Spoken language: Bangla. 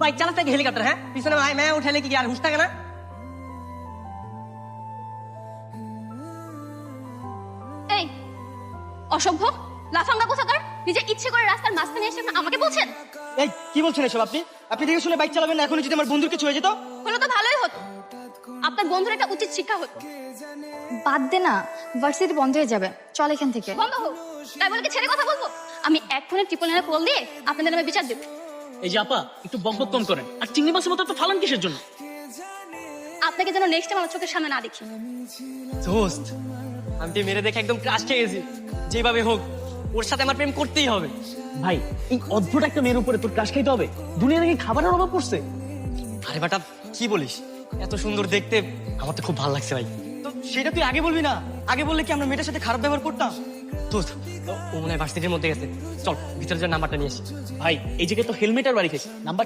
বাইক চালাতে গিয়ে হেলিকপ্টার, হ্যাঁ পিছনে मैं उठाले কি আর হুশ থাকে না? এই অসভ্য লাফাঙ্গা কোথাকার, নিজে ইচ্ছে করে রাস্তার মাঝখানে এসে আমাকে বলছেন? এই কি বলছেন এসব আপনি? আপনি দেখে শুনে বাইক চালাবেন না, এখন যদি আমার বন্ধুর কিছু হয়ে যেত? হলো তো ভালোই হতো, আপনার বন্ধুর একটা উচিত শিক্ষা হতো। বাদ দে না, ভার্সিটি বন্ধ হয়ে যাবে, চল এখান থেকে। বন্ধ হোক, তাই বলে কি ছেড়ে কথা বলবো? আমি এক ফোনে ট্রিপল নাইনে কল দিয়ে আপনাদের নামে বিচার দেব। এই যে আপা, একটু বকবক কম করেন। আর চিংড়ি মাছের মতো এত ফালান কিসের জন্য? আপনাকে যেন নেক্সট টাইম আমার চোখের সামনে না দেখি। দোস্ত, আমি তো মেরে দেখে একদম ক্রাশ খেয়ে গেছি। যেভাবে হোক ওর সাথে আমার প্রেম করতেই হবে। ভাই, এই অদ্ভুত একটা মেয়ের উপরে তোর ক্রাশ খাইতে হবে? দুনিয়া থেকে খাবারের অভাব পড়ছে? আরে বাটা, কি বলিস? এত সুন্দর দেখতে, আমার তো খুব ভালো লাগছে ভাই। তো সেটা তুই আগে বলবি না? আগে বললে কি আমরা মেয়েটার সাথে খারাপ ব্যবহার করতাম? দোস্ত, ও মনে হয় ভার্সিটির মধ্যে গেছে, চল ভিতরে যে নাম্বারটা নিয়ে আসি। ভাই, এই জায়গায় তো হেলমেট আর বাড়ি খাইছে, নাম্বার